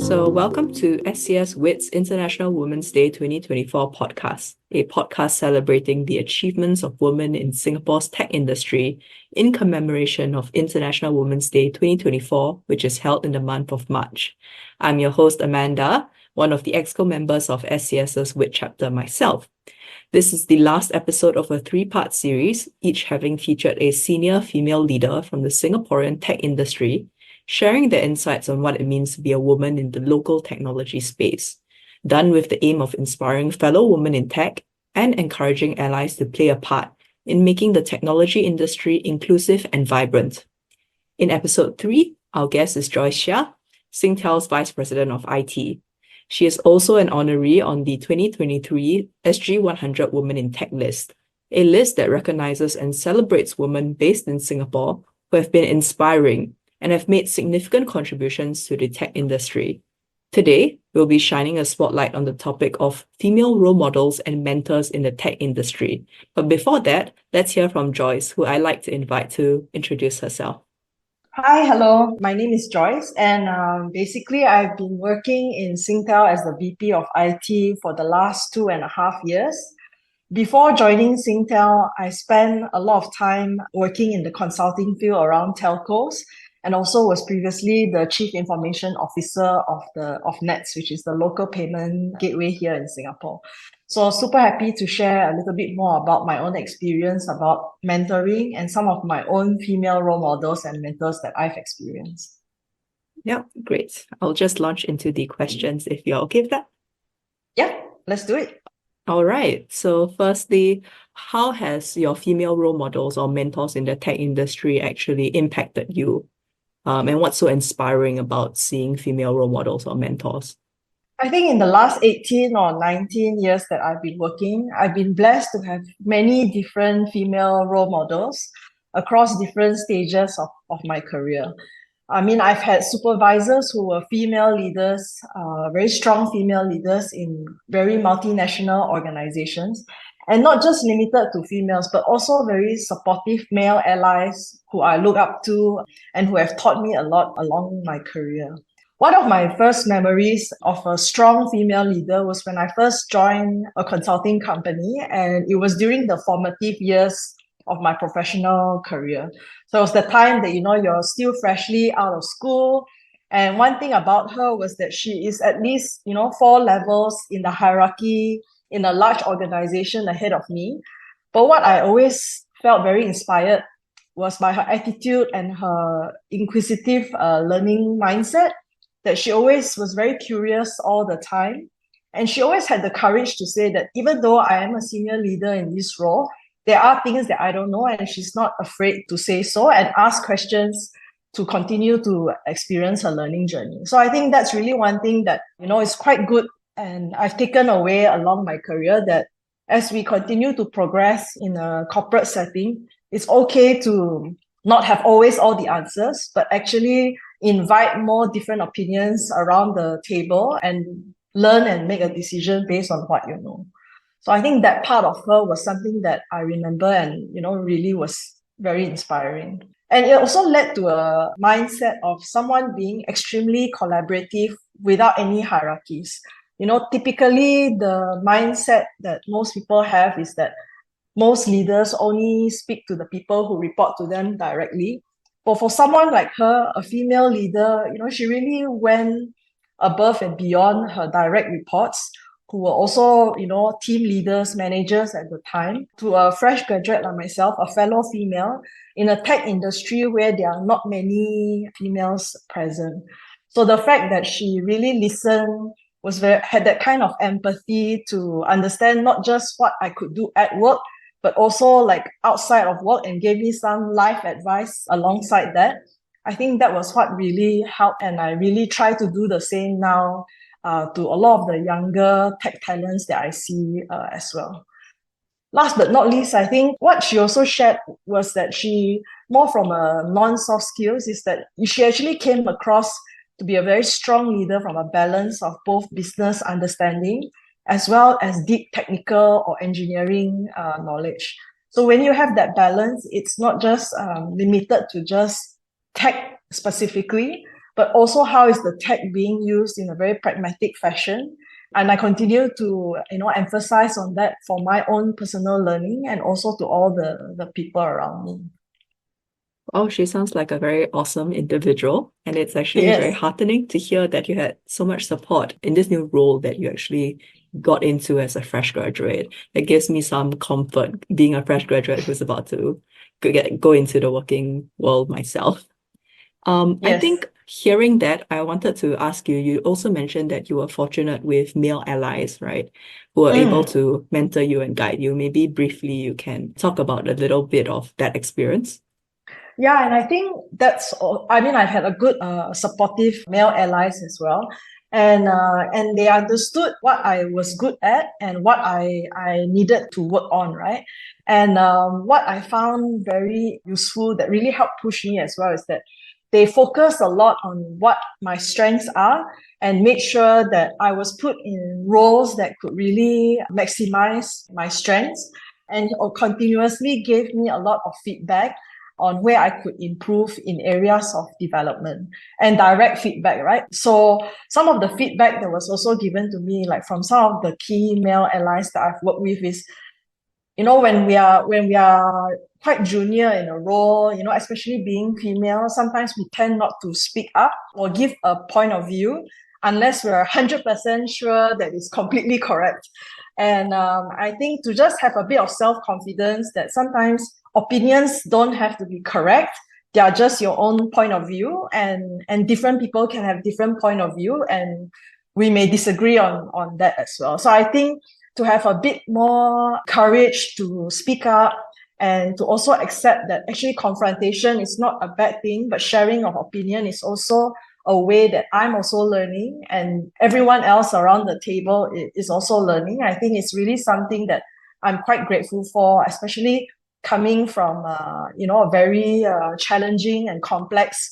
Welcome to SCS WiT's International Women's Day 2024 podcast, a podcast celebrating the achievements of women in Singapore's tech industry in commemoration of International Women's Day 2024, which is held in the month of March. I'm your host, Amanda, one of the EXCO members of SCS's WiT chapter myself. This is the last episode of a three-part series, each having featured a senior female leader from the Singaporean tech industry, sharing their insights on what it means to be a woman in the local technology space, done with the aim of inspiring fellow women in tech and encouraging allies to play a part in making the technology industry inclusive and vibrant. In episode 3, our guest is Joyce Shia, Singtel's Vice President of IT. She is also an honoree on the 2023 SG 100 Women in Tech list, a list that recognizes and celebrates women based in Singapore who have been inspiring and have made significant contributions to the tech industry. Today, we'll be shining a spotlight on the topic of female role models and mentors in the tech industry. But before that, let's hear from Joyce, who I like to invite to introduce herself. Hi, hello. My name is Joyce, and basically I've been working in Singtel as the VP of IT for the last 2.5 years. Before joining Singtel, I spent a lot of time working in the consulting field around telcos, and also was previously the Chief Information Officer of NETS, which is the local payment gateway here in Singapore. So super happy to share a little bit more about my own experience about mentoring and some of my own female role models and mentors that I've experienced. Yeah, great. I'll just launch into the questions if you're okay with that. Yeah, let's do it. All right. So firstly, how has your female role models or mentors in the tech industry actually impacted you? And what's so inspiring about seeing female role models or mentors? I think in the last 18 or 19 years that I've been working, I've been blessed to have many different female role models across different stages of my career. I mean, I've had supervisors who were female leaders, very strong female leaders in very multinational organizations, and not just limited to females, but also very supportive male allies who I look up to and who have taught me a lot along my career. One of my first memories of a strong female leader was when I first joined a consulting company, and it was during the formative years of my professional career. So it was the time that, you're still freshly out of school. And one thing about her was that she is at least, 4 levels in the hierarchy in a large organization ahead of me. But what I always felt very inspired was by her attitude and her inquisitive learning mindset, that she always was very curious all the time. And she always had the courage to say that even though I am a senior leader in this role, there are things that I don't know, and she's not afraid to say so and ask questions to continue to experience her learning journey. So I think that's really one thing that, is quite good, and I've taken away along my career, that as we continue to progress in a corporate setting, it's okay to not have always all the answers, but actually invite more different opinions around the table and learn and make a decision based on what you know. So I think that part of her was something that I remember and, really was very inspiring. And it also led to a mindset of someone being extremely collaborative without any hierarchies. Typically the mindset that most people have is that most leaders only speak to the people who report to them directly. But for someone like her, a female leader, she really went above and beyond her direct reports, who were also, team leaders, managers at the time, to a fresh graduate like myself, a fellow female, in a tech industry where there are not many females present. So the fact that she really listened, had that kind of empathy to understand not just what I could do at work, but also like outside of work, and gave me some life advice alongside that. I think that was what really helped, and I really try to do the same now to a lot of the younger tech talents that I see as well. Last but not least, I think what she also shared was that she, more from a non-soft skills, is that she actually came across to be a very strong leader from a balance of both business understanding as well as deep technical or engineering knowledge. So when you have that balance, it's not just limited to just tech specifically, but also how is the tech being used in a very pragmatic fashion. And I continue to, emphasize on that for my own personal learning and also to all the people around me. Oh, she sounds like a very awesome individual. And it's actually very Yes. heartening to hear that you had so much support in this new role that you actually got into as a fresh graduate. It gives me some comfort being a fresh graduate who's about to go into the working world myself. I Yes. think hearing that, I wanted to ask you, you also mentioned that you were fortunate with male allies, right? Who were able Mm. to mentor you and guide you. Maybe briefly you can talk about a little bit of that experience. Yeah, and I think that's all. I mean, I've had a good, supportive male allies as well. And they understood what I was good at and what I needed to work on, right? And what I found very useful that really helped push me as well is that they focus a lot on what my strengths are and make sure that I was put in roles that could really maximize my strengths and continuously gave me a lot of feedback on where I could improve in areas of development and direct feedback, right? So some of the feedback that was also given to me, like from some of the key male allies that I've worked with is, when we are quite junior in a role, especially being female, sometimes we tend not to speak up or give a point of view unless we're 100% sure that it's completely correct. And I think to just have a bit of self-confidence that sometimes opinions don't have to be correct. They are just your own point of view, and different people can have different point of view, and we may disagree on that as well. So I think to have a bit more courage to speak up and to also accept that actually confrontation is not a bad thing, but sharing of opinion is also a way that I'm also learning and everyone else around the table is also learning. I think it's really something that I'm quite grateful for, especially coming from a very challenging and complex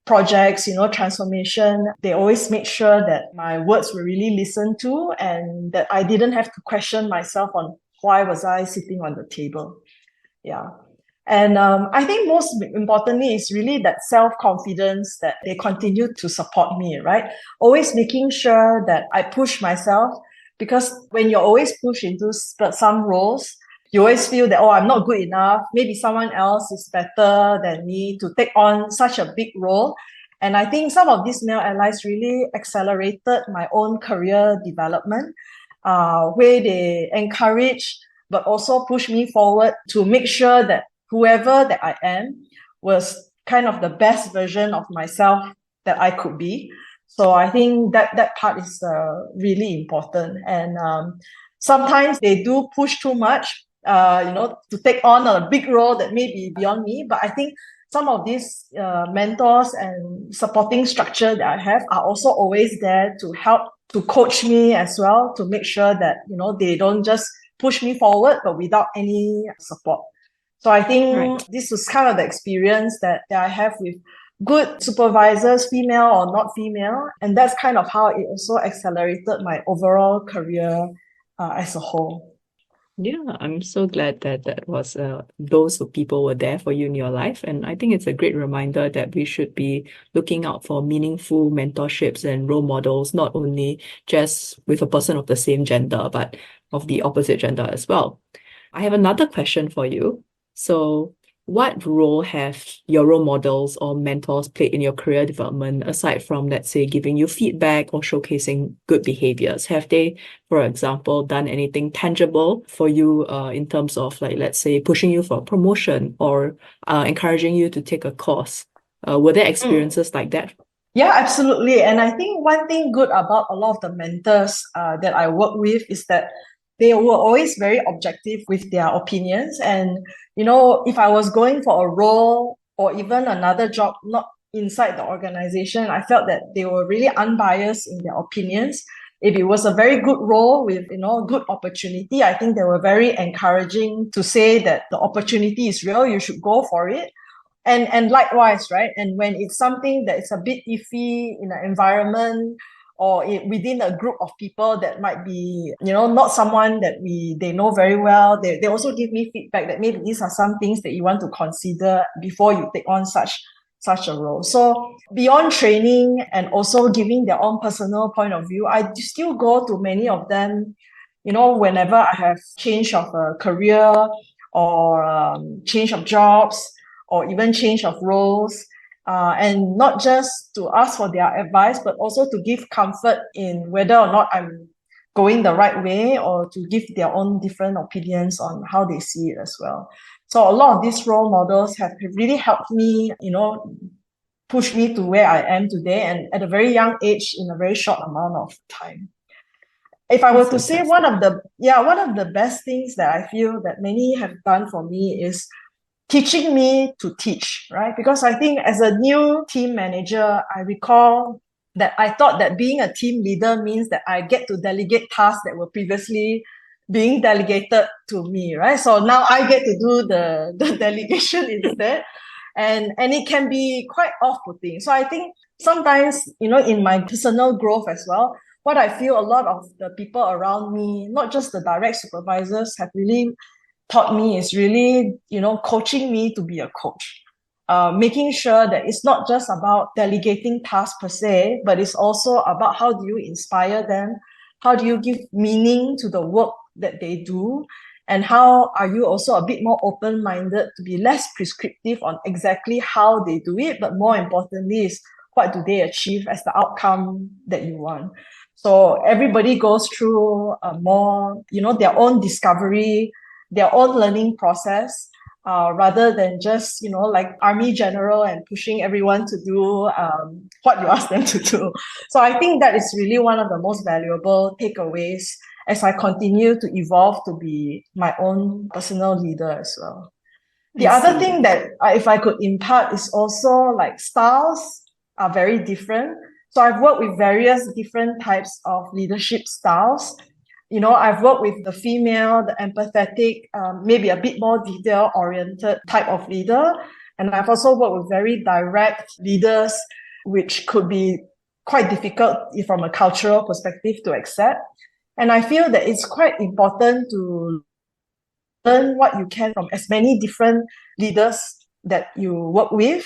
projects, transformation. They always make sure that my words were really listened to and that I didn't have to question myself on why was I sitting on the table. Yeah. And I think most importantly is really that self-confidence that they continue to support me, right? Always making sure that I push myself, because when you're always pushed into some roles, you always feel that, oh, I'm not good enough. Maybe someone else is better than me to take on such a big role. And I think some of these male allies really accelerated my own career development, where they encourage but also push me forward to make sure that whoever that I am was kind of the best version of myself that I could be. So I think that part is really important. And sometimes they do push too much, to take on a big role that may be beyond me. But I think some of these mentors and supporting structure that I have are also always there to help to coach me as well, to make sure that, they don't just push me forward, but without any support. So I Right. think this was kind of the experience that I have with good supervisors, female or not female. And that's kind of how it also accelerated my overall career as a whole. Yeah, I'm so glad that those people were there for you in your life. And I think it's a great reminder that we should be looking out for meaningful mentorships and role models, not only just with a person of the same gender, but of the opposite gender as well. I have another question for you. So, what role have your role models or mentors played in your career development aside from, let's say, giving you feedback or showcasing good behaviors? Have they, for example, done anything tangible for you in terms of, like, let's say, pushing you for a promotion or encouraging you to take a course? Were there Mm. experiences like that? Yeah, absolutely. And I think one thing good about a lot of the mentors that I work with is that they were always very objective with their opinions. And, if I was going for a role or even another job, not inside the organization, I felt that they were really unbiased in their opinions. If it was a very good role with, good opportunity, I think they were very encouraging to say that the opportunity is real, you should go for it. And likewise, right? And when it's something that is a bit iffy in an environment or within a group of people that might be, not someone that they know very well, they also give me feedback that maybe these are some things that you want to consider before you take on such a role. So beyond training and also giving their own personal point of view, I still go to many of them, whenever I have change of a career or change of jobs or even change of roles. And not just to ask for their advice, but also to give comfort in whether or not I'm going the right way, or to give their own different opinions on how they see it as well. So a lot of these role models have really helped me, push me to where I am today, and at a very young age in a very short amount of time. If I were to say one of the best things that I feel that many have done for me is teaching me to teach, right? Because I think as a new team manager, I recall that I thought that being a team leader means that I get to delegate tasks that were previously being delegated to me, right? So now I get to do the delegation instead. And it can be quite off-putting. So I think sometimes, in my personal growth as well, what I feel a lot of the people around me, not just the direct supervisors, have really taught me is really, coaching me to be a coach. Making sure that it's not just about delegating tasks per se, but it's also about how do you inspire them? How do you give meaning to the work that they do? And how are you also a bit more open-minded to be less prescriptive on exactly how they do it, but more importantly is what do they achieve as the outcome that you want? So everybody goes through their own discovery, their own learning process, rather than just, like army general and pushing everyone to do what you ask them to do. So I think that is really one of the most valuable takeaways as I continue to evolve to be my own personal leader as well. The other thing that if I could impart is also like styles are very different. So I've worked with various different types of leadership styles. I've worked with the female, the empathetic, maybe a bit more detail-oriented type of leader. And I've also worked with very direct leaders, which could be quite difficult from a cultural perspective to accept. And I feel that it's quite important to learn what you can from as many different leaders that you work with,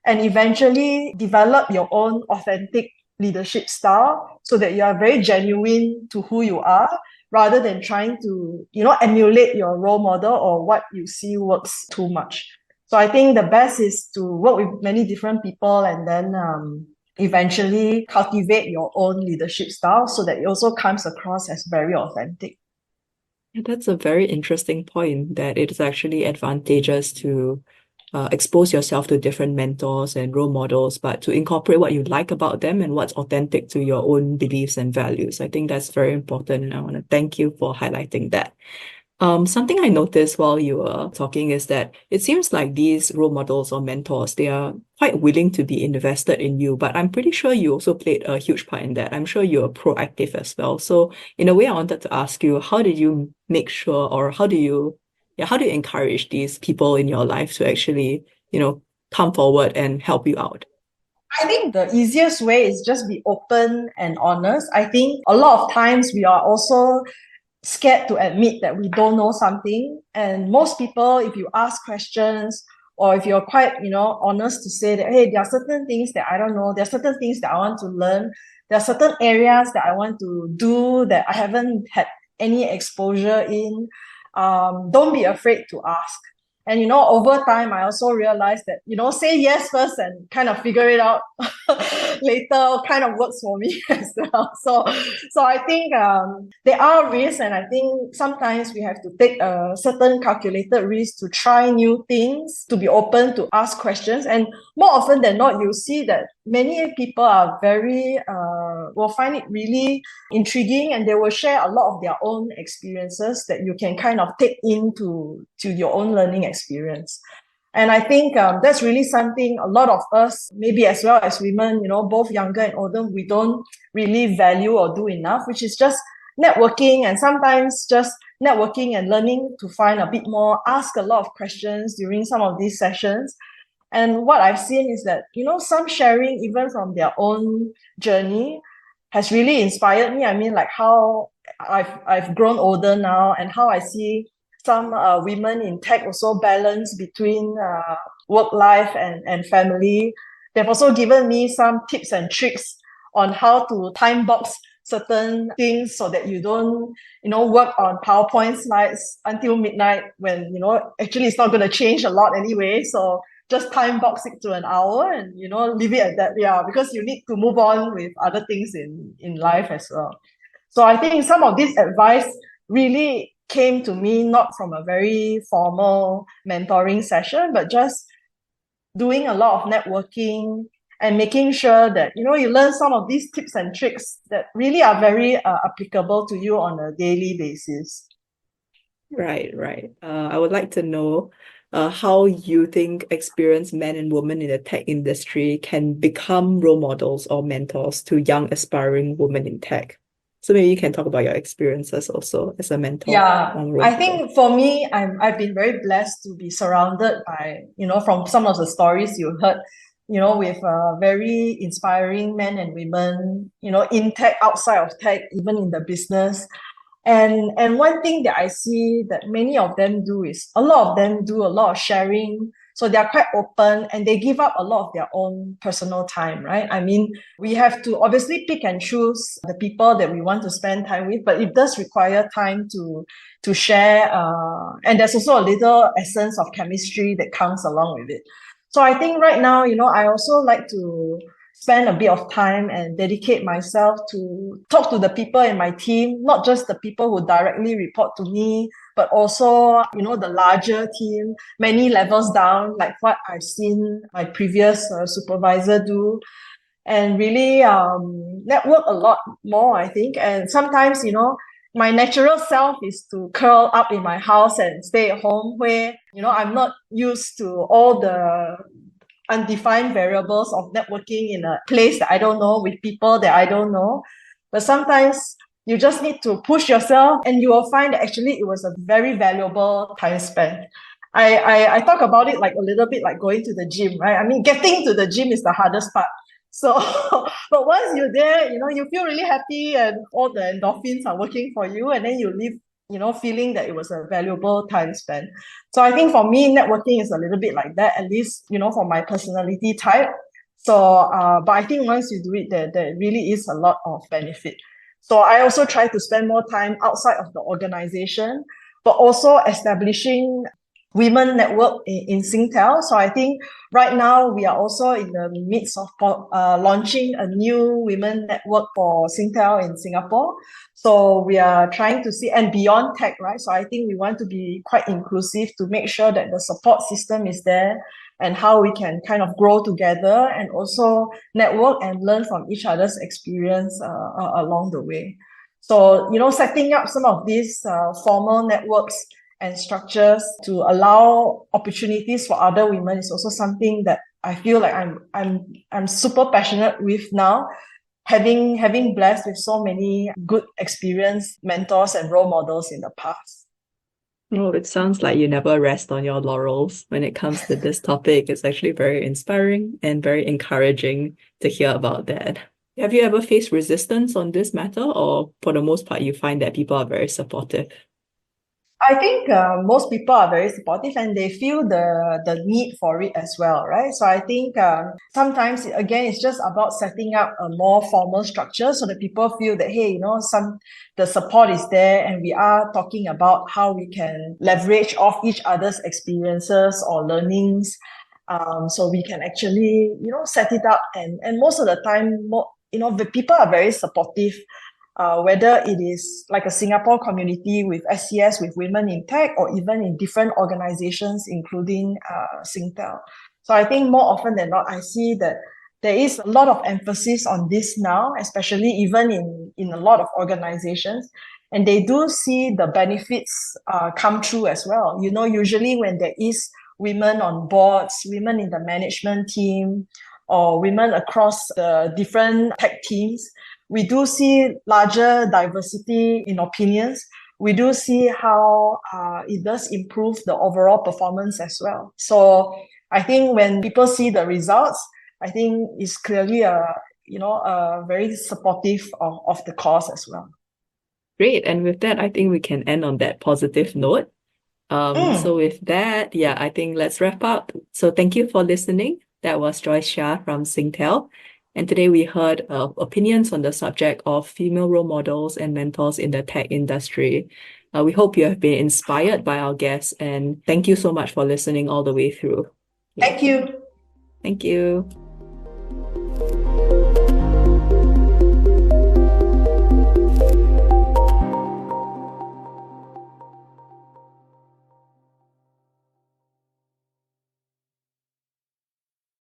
and eventually develop your own authentic leadership style so that you are very genuine to who you are, rather than trying to, emulate your role model or what you see works too much. So I think the best is to work with many different people and then eventually cultivate your own leadership style so that it also comes across as very authentic. That's a very interesting point, that it is actually advantageous to expose yourself to different mentors and role models, but to incorporate what you like about them and what's authentic to your own beliefs and values. I think that's very important, and I want to thank you for highlighting that. Something I noticed while you were talking is that it seems like these role models or mentors, they are quite willing to be invested in you, but I'm pretty sure you also played a huge part in that. I'm sure you're proactive as well. So in a way, I wanted to ask you, how did you make sure, or how do you encourage these people in your life to actually, come forward and help you out? I think the easiest way is just be open and honest. I think a lot of times we are also scared to admit that we don't know something. And most people, if you ask questions, or if you're quite, honest to say that, hey, there are certain things that I don't know, there are certain things that I want to learn, there are certain areas that I want to do that I haven't had any exposure in, don't be afraid to ask. And, over time, I also realized that, say yes first and kind of figure it out later kind of works for me as well. So I think there are risks, and I think sometimes we have to take a certain calculated risk to try new things, to be open to ask questions. And more often than not, you see that many people are very, will find it really intriguing, and they will share a lot of their own experiences that you can kind of take into your own learning experience. And I think that's really something a lot of us, maybe as well as women, both younger and older, we don't really value or do enough, which is just networking, and sometimes just networking and learning to find a bit more, ask a lot of questions during some of these sessions. And what I've seen is that, some sharing even from their own journey has really inspired me. I mean, like how I've grown older now, and how I see some women in tech also balance between work life and family. They've also given me some tips and tricks on how to time box certain things so that you don't, work on PowerPoint slides until midnight when, actually it's not going to change a lot anyway. So just time box it to an hour and, leave it at that. Yeah, because you need to move on with other things in life as well. So I think some of this advice really came to me not from a very formal mentoring session, but just doing a lot of networking and making sure that you learn some of these tips and tricks that really are very applicable to you on a daily basis. Right. I would like to know how you think experienced men and women in the tech industry can become role models or mentors to young aspiring women in tech. So maybe you can talk about your experiences also as a mentor. Yeah, role I model. think for me, I've been very blessed to be surrounded by, from some of the stories you heard, with very inspiring men and women, in tech, outside of tech, even in the business. And one thing that I see that many of them do is a lot of them do a lot of sharing. So they are quite open and they give up a lot of their own personal time, right? I mean, we have to obviously pick and choose the people that we want to spend time with, but it does require time to share. And there's also a little essence of chemistry that comes along with it. So I think right now, I also like to spend a bit of time and dedicate myself to talk to the people in my team, not just the people who directly report to me, but also, the larger team, many levels down, like what I've seen my previous supervisor do, and really network a lot more, I think. And sometimes, my natural self is to curl up in my house and stay at home where, I'm not used to all the undefined variables of networking in a place that I don't know with people that I don't know. But sometimes you just need to push yourself and you will find that actually it was a very valuable time spent. I talk about it like a little bit like going to the gym, right? I mean, getting to the gym is the hardest part. So, but once you're there, you feel really happy and all the endorphins are working for you, and then you leave, feeling that it was a valuable time spent. So I think for me, networking is a little bit like that, at least, for my personality type. So, but I think once you do it, there really is a lot of benefit. So I also try to spend more time outside of the organization, but also establishing women network in Singtel. So I think right now we are also in the midst of launching a new women network for Singtel in Singapore. So we are trying to see, and beyond tech, right? So I think we want to be quite inclusive to make sure that the support system is there and how we can kind of grow together and also network and learn from each other's experience along the way. So, setting up some of these formal networks and structures to allow opportunities for other women is also something that I feel like I'm super passionate with now, having blessed with so many good experienced mentors and role models in the past. Oh, it sounds like you never rest on your laurels when it comes to this topic. It's actually very inspiring and very encouraging to hear about that. Have you ever faced resistance on this matter, or for the most part, you find that people are very supportive? I think most people are very supportive and they feel the need for it as well, right? So I think sometimes, again, it's just about setting up a more formal structure so that people feel that, hey, the support is there and we are talking about how we can leverage off each other's experiences or learnings. So we can actually, set it up and most of the time, the people are very supportive. Whether it is like a Singapore community with SCS, with women in tech, or even in different organizations, including Singtel. So I think more often than not, I see that there is a lot of emphasis on this now, especially even in a lot of organizations. And they do see the benefits come true as well. Usually when there is women on boards, women in the management team, or women across the different tech teams, we do see larger diversity in opinions. We do see how it does improve the overall performance as well. So I think when people see the results, I think it's clearly a very supportive of the cause as well. Great. And with that, I think we can end on that positive note. So with that, yeah, I think let's wrap up. So thank you for listening. That was Joyce Shia from Singtel. And today we heard opinions on the subject of female role models and mentors in the tech industry. We hope you have been inspired by our guests, and thank you so much for listening all the way through. Thank you. Thank you.